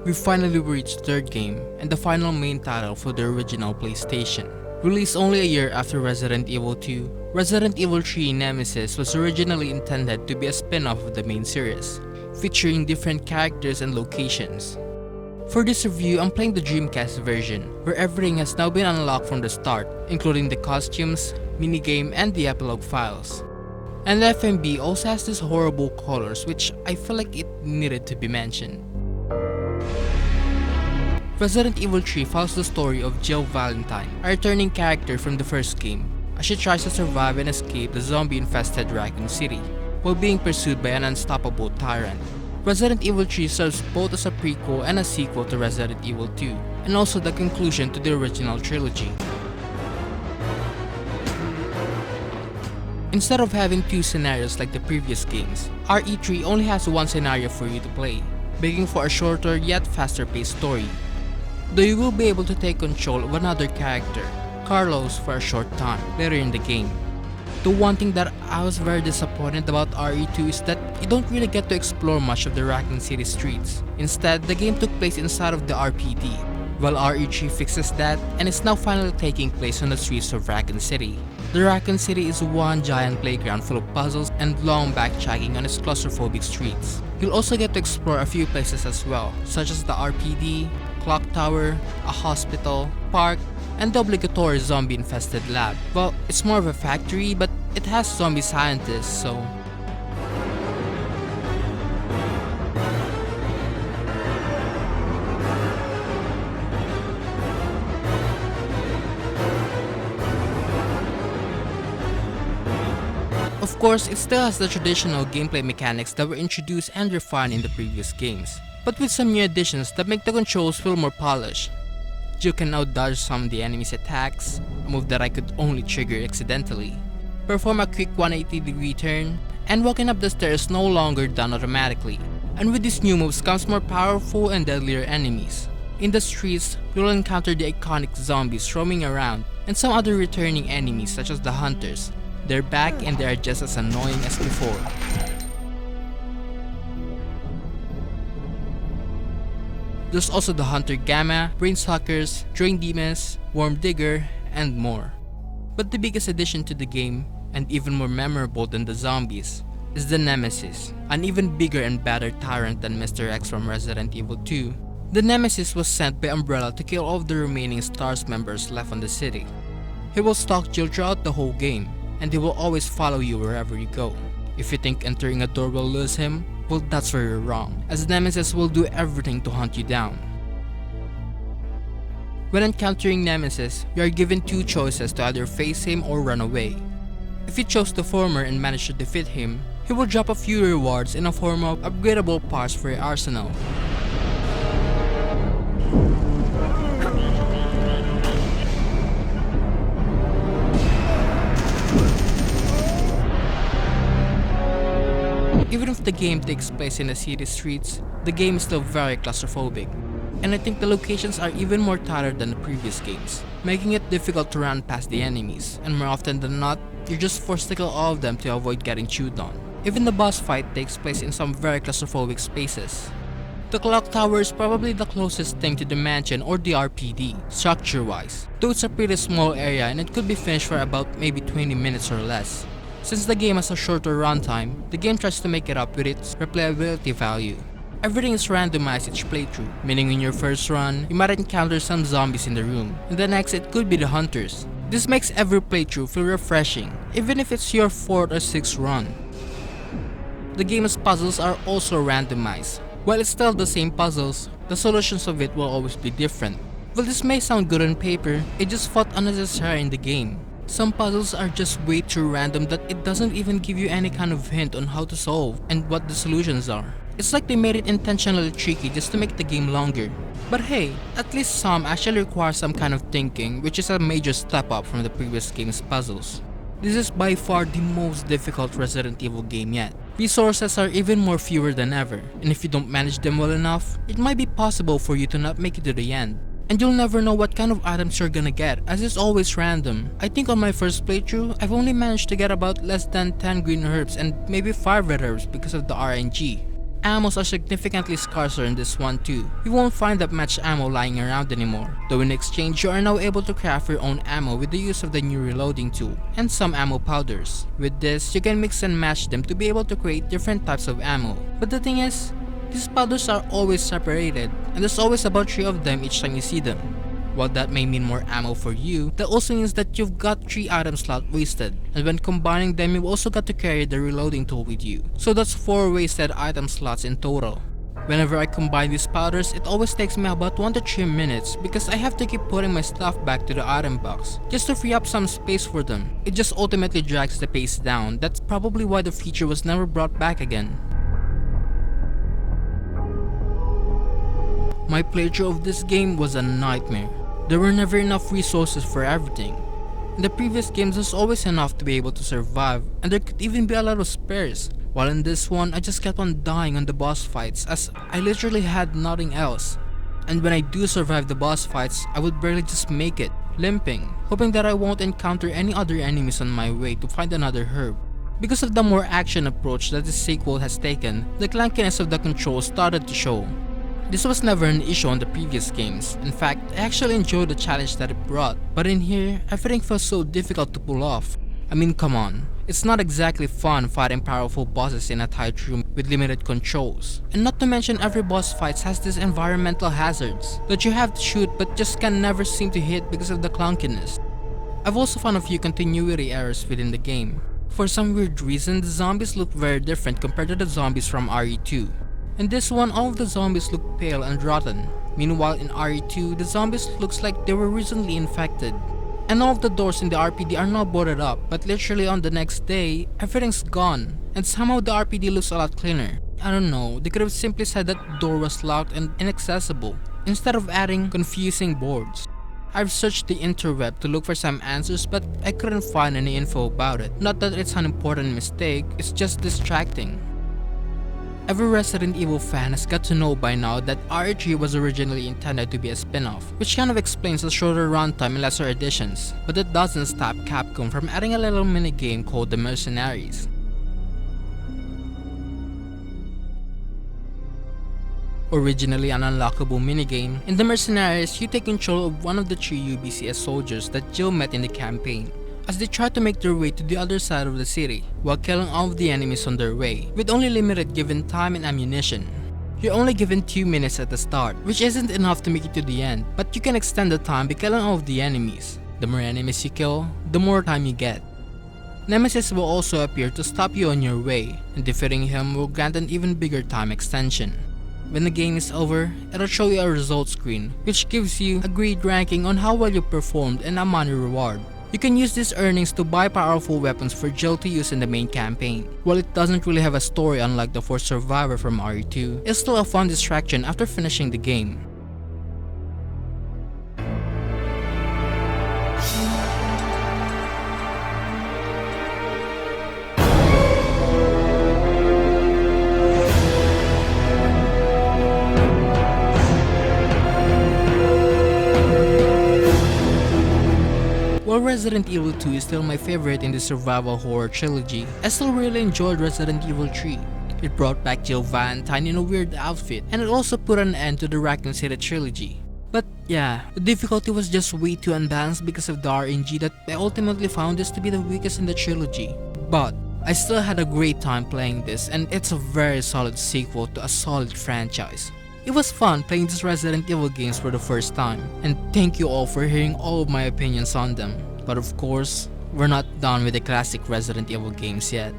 We finally reached the third game and the final main title for the original PlayStation. Released only a year after Resident Evil 2, Resident Evil 3 Nemesis was originally intended to be a spin-off of the main series, featuring different characters and locations. For this review, I'm playing the Dreamcast version, where everything has now been unlocked from the start, including the costumes, minigame, and the epilogue files. And the FMV also has these horrible colors, which I feel like it needed to be mentioned. Resident Evil 3 follows the story of Jill Valentine, a returning character from the first game, as she tries to survive and escape the zombie-infested Raccoon City, while being pursued by an unstoppable tyrant. Resident Evil 3 serves both as a prequel and a sequel to Resident Evil 2, and also the conclusion to the original trilogy. Instead of having two scenarios like the previous games, RE3 only has one scenario for you to play, making for a shorter yet faster paced story. Though you will be able to take control of another character, Carlos, for a short time later in the game. The one thing that I was very disappointed about RE2 is that you don't really get to explore much of the Raccoon City streets. Instead, the game took place inside of the RPD, while RE3 fixes that and is now finally taking place on the streets of Raccoon City. The Raccoon City is one giant playground full of puzzles and long backtracking on its claustrophobic streets. You'll also get to explore a few places as well, such as the RPD, clock tower, a hospital, park, and the obligatory zombie-infested lab. Well, it's more of a factory, but it has zombie scientists, so... Of course, it still has the traditional gameplay mechanics that were introduced and refined in the previous games, but with some new additions that make the controls feel more polished. You can now dodge some of the enemy's attacks, a move that I could only trigger accidentally, perform a quick 180-degree turn, and walking up the stairs no longer done automatically. And with these new moves comes more powerful and deadlier enemies. In the streets, you'll encounter the iconic zombies roaming around, and some other returning enemies such as the hunters. They're back and they are just as annoying as before. There's also the Hunter Gamma, Brainsuckers, Drain Demons, Worm Digger, and more. But the biggest addition to the game, and even more memorable than the zombies, is the Nemesis, an even bigger and badder tyrant than Mr. X from Resident Evil 2. The Nemesis was sent by Umbrella to kill all of the remaining STARS members left on the city. He will stalk Jill throughout the whole game, and he will always follow you wherever you go. If you think entering a door will lose him, well, that's where you're wrong, as Nemesis will do everything to hunt you down. When encountering Nemesis, you are given two choices to either face him or run away. If you chose the former and manage to defeat him, he will drop a few rewards in a form of upgradable parts for your arsenal. Even if the game takes place in the city streets, the game is still very claustrophobic. And I think the locations are even more tighter than the previous games, making it difficult to run past the enemies, and more often than not, you're just forced to kill all of them to avoid getting chewed on. Even the boss fight takes place in some very claustrophobic spaces. The clock tower is probably the closest thing to the mansion or the RPD, structure-wise, though it's a pretty small area and it could be finished for about maybe 20 minutes or less. Since the game has a shorter runtime, the game tries to make it up with its replayability value. Everything is randomized each playthrough, meaning in your first run, you might encounter some zombies in the room, and the next it could be the hunters. This makes every playthrough feel refreshing, even if it's your 4th or 6th run. The game's puzzles are also randomized. While it's still the same puzzles, the solutions of it will always be different. While this may sound good on paper, it just felt unnecessary in the game. Some puzzles are just way too random that it doesn't even give you any kind of hint on how to solve and what the solutions are. It's like they made it intentionally tricky just to make the game longer. But hey, at least some actually require some kind of thinking, which is a major step up from the previous game's puzzles. This is by far the most difficult Resident Evil game yet. Resources are even more fewer than ever, and if you don't manage them well enough, it might be possible for you to not make it to the end. And you'll never know what kind of items you're gonna get, as it's always random. I think on my first playthrough, I've only managed to get about less than 10 green herbs and maybe 5 red herbs because of the RNG. Ammos are significantly scarcer in this one too. You won't find that much ammo lying around anymore, though in exchange you are now able to craft your own ammo with the use of the new reloading tool, and some ammo powders. With this, you can mix and match them to be able to create different types of ammo. But the thing is, these powders are always separated, and there's always about 3 of them each time you see them. While that may mean more ammo for you, that also means that you've got 3 item slots wasted, and when combining them you've also got to carry the reloading tool with you. So that's 4 wasted item slots in total. Whenever I combine these powders, it always takes me about 1 to 3 minutes because I have to keep putting my stuff back to the item box just to free up some space for them. It just ultimately drags the pace down. That's probably why the feature was never brought back again. My playthrough of this game was a nightmare. There were never enough resources for everything. In the previous games there's always enough to be able to survive, and there could even be a lot of spares. While in this one, I just kept on dying on the boss fights as I literally had nothing else. And when I do survive the boss fights, I would barely just make it, limping, hoping that I won't encounter any other enemies on my way to find another herb. Because of the more action approach that this sequel has taken, the clunkiness of the controls started to show. This was never an issue on the previous games. In fact, I actually enjoyed the challenge that it brought, but in here, everything felt so difficult to pull off. I mean, come on. It's not exactly fun fighting powerful bosses in a tight room with limited controls. And not to mention every boss fight has these environmental hazards that you have to shoot but just can never seem to hit because of the clunkiness. I've also found a few continuity errors within the game. For some weird reason, the zombies look very different compared to the zombies from RE2. In this one, all of the zombies look pale and rotten. Meanwhile, in RE2, the zombies looks like they were recently infected. And all of the doors in the RPD are now boarded up, but literally on the next day, everything's gone. And somehow the RPD looks a lot cleaner. I don't know, they could have simply said that the door was locked and inaccessible, instead of adding confusing boards. I've searched the interweb to look for some answers, but I couldn't find any info about it. Not that it's an important mistake, it's just distracting. Every Resident Evil fan has got to know by now that RE3 was originally intended to be a spin-off, which kind of explains the shorter runtime and lesser additions, but that doesn't stop Capcom from adding a little minigame called the Mercenaries. Originally an unlockable minigame, in the Mercenaries you take control of one of the 3 UBCS soldiers that Jill met in the campaign, as they try to make their way to the other side of the city, while killing all of the enemies on their way, with only limited given time and ammunition. You're only given 2 minutes at the start, which isn't enough to make it to the end, but you can extend the time by killing all of the enemies. The more enemies you kill, the more time you get. Nemesis will also appear to stop you on your way, and defeating him will grant an even bigger time extension. When the game is over, it'll show you a results screen, which gives you a grade ranking on how well you performed and a money reward. You can use these earnings to buy powerful weapons for Jill to use in the main campaign. While it doesn't really have a story unlike the Force Survivor from RE2, it's still a fun distraction after finishing the game. While Resident Evil 2 is still my favorite in the survival horror trilogy, I still really enjoyed Resident Evil 3. It brought back Jill Valentine in a weird outfit, and it also put an end to the Raccoon City trilogy. But yeah, the difficulty was just way too unbalanced because of the RNG that I ultimately found this to be the weakest in the trilogy. But I still had a great time playing this, and it's a very solid sequel to a solid franchise. It was fun playing these Resident Evil games for the first time, and thank you all for hearing all of my opinions on them. But of course, we're not done with the classic Resident Evil games yet.